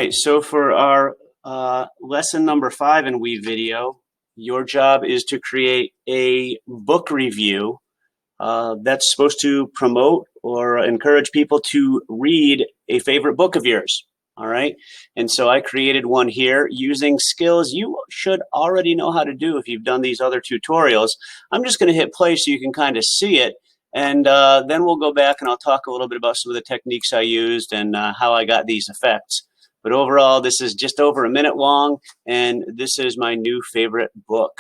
right, so for our lesson number 5 in Weave video, your job is to create a book review that's supposed to promote or encourage people to read a favorite book of yours. All right, and so I created one here using skills you should already know how to do if you've done these other tutorials. I'm just going to hit play so you can kind of see it, and then we'll go back and I'll talk a little bit about some of the techniques I used and how I got these effects. But overall, this is just over a minute long, and this is my new favorite book.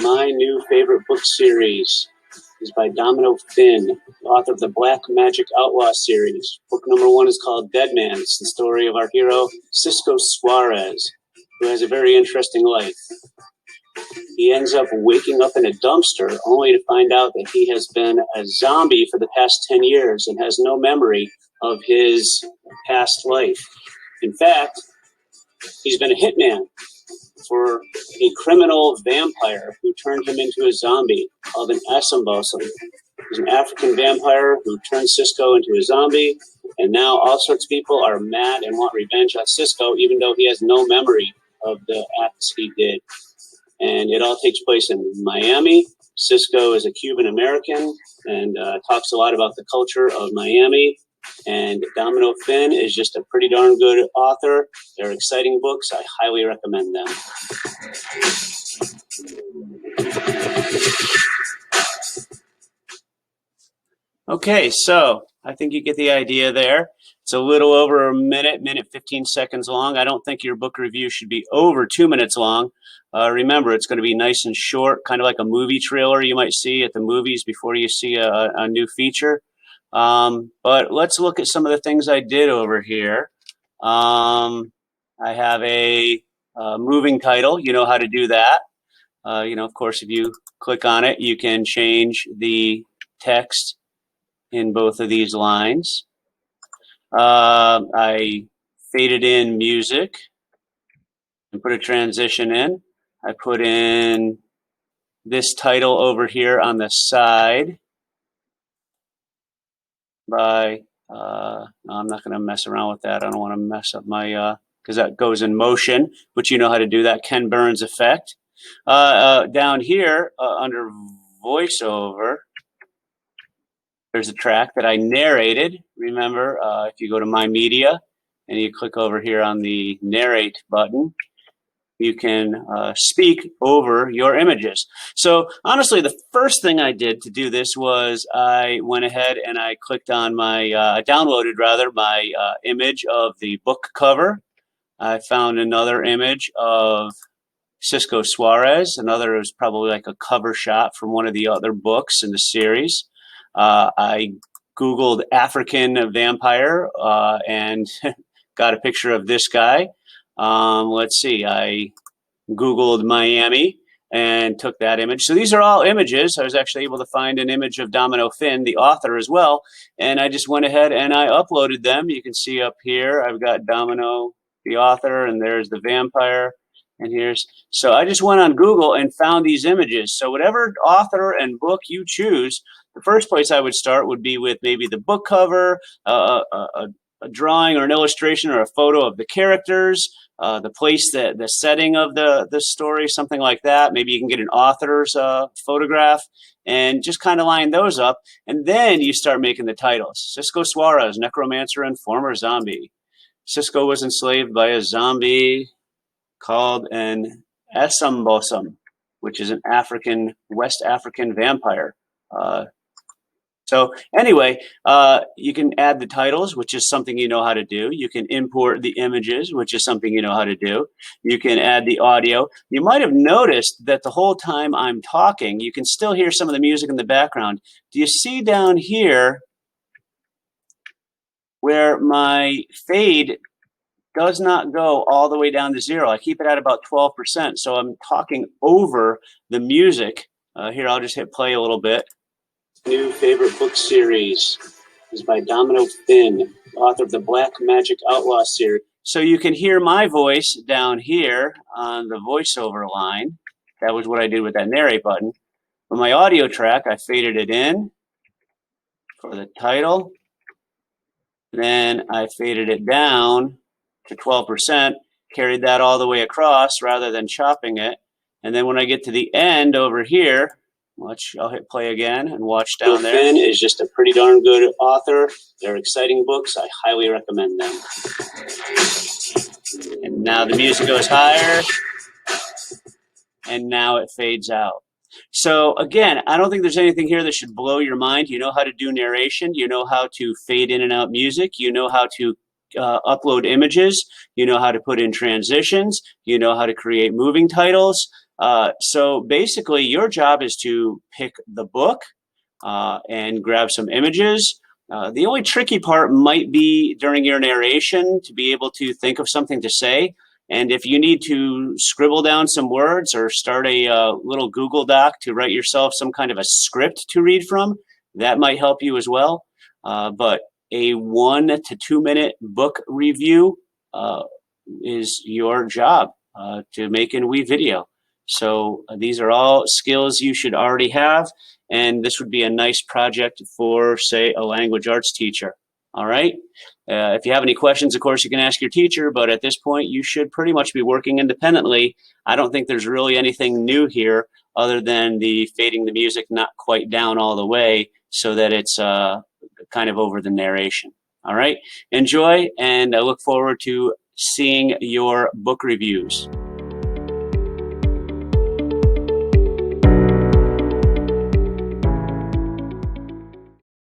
My new favorite book series is by Domino Finn, author of the Black Magic Outlaw series. Book number 1 is called Dead Man. It's the story of our hero, Cisco Suarez, who has a very interesting life. He ends up waking up in a dumpster only to find out that he has been a zombie for the past 10 years and has no memory of his past life. In fact, he's been a hitman for a criminal vampire who turned him into a zombie called an Assombosom. He's an African vampire who turned Cisco into a zombie, and now all sorts of people are mad and want revenge on Cisco, even though he has no memory of the acts he did. And it all takes place in Miami. Cisco is a Cuban American and talks a lot about the culture of Miami. And Domino Finn is just a pretty darn good author. They're exciting books. I highly recommend them. Okay, so I think you get the idea there. It's a little over a minute, 15 seconds long. I don't think your book review should be over 2 minutes long. Remember, it's going to be nice and short, kind of like a movie trailer you might see at the movies before you see a new feature. But let's look at some of the things I did over here. I have a moving title. You know how to do that. Of course, if you click on it, you can change the text in both of these lines. I faded in music and put a transition in. I put in this title over here on the side by, no, I'm not going to mess around with that. I don't want to mess up my, because that goes in motion, which you know how to do that, Ken Burns effect. Down here under voiceover, there's a track that I narrated. Remember, if you go to My Media and you click over here on the narrate button, you can speak over your images. So honestly, the first thing I did to do this was I went ahead and I clicked on my, downloaded rather, my image of the book cover. I found another image of Cisco Suarez. Another is probably like a cover shot from one of the other books in the series. I Googled African vampire and got a picture of this guy. Let's see, I Googled Miami and took that image. So these are all images. I was actually able to find an image of Domino Finn, the author, as well. And I just went ahead and I uploaded them. You can see up here, I've got Domino, the author, and there's the vampire. And here's, so I just went on Google and found these images. So whatever author and book you choose, the first place I would start would be with maybe the book cover, a drawing or an illustration or a photo of the characters, the place, the setting of the story, something like that. Maybe you can get an author's photograph and just kind of line those up. And then you start making the titles. Cisco Suarez, necromancer and former zombie. Cisco was enslaved by a zombie called an Assombosom, which is an West African vampire. So anyway, you can add the titles, which is something you know how to do. You can import the images, which is something you know how to do. You can add the audio. You might have noticed that the whole time I'm talking, you can still hear some of the music in the background. Do you see down here where my fade does not go all the way down to 0? I keep it at about 12%, so I'm talking over the music. Here, I'll just hit play a little bit. New favorite book series is by Domino Finn, author of the Black Magic Outlaw series. So you can hear my voice down here on the voiceover line. That was what I did with that narrate button. But my audio track, I faded it in for the title. Then I faded it down to 12%, carried that all the way across rather than chopping it. And then when I get to the end over here, I'll hit play again and watch down there. Finn is just a pretty darn good author. They're exciting books. I highly recommend them. And now the music goes higher, and now it fades out. So again, I don't think there's anything here that should blow your mind. You know how to do narration. You know how to fade in and out music. You know how to upload images. You know how to put in transitions. You know how to create moving titles. So basically, your job is to pick the book and grab some images. The only tricky part might be during your narration to be able to think of something to say. And if you need to scribble down some words or start a little Google Doc to write yourself some kind of a script to read from, that might help you as well. But a 1 to 2 minute book review is your job to make in WeVideo. So these are all skills you should already have. And this would be a nice project for, say, a language arts teacher. All right. If you have any questions, of course, you can ask your teacher, but at this point, you should pretty much be working independently. I don't think there's really anything new here other than the fading the music not quite down all the way so that it's kind of over the narration. All right. Enjoy, and I look forward to seeing your book reviews.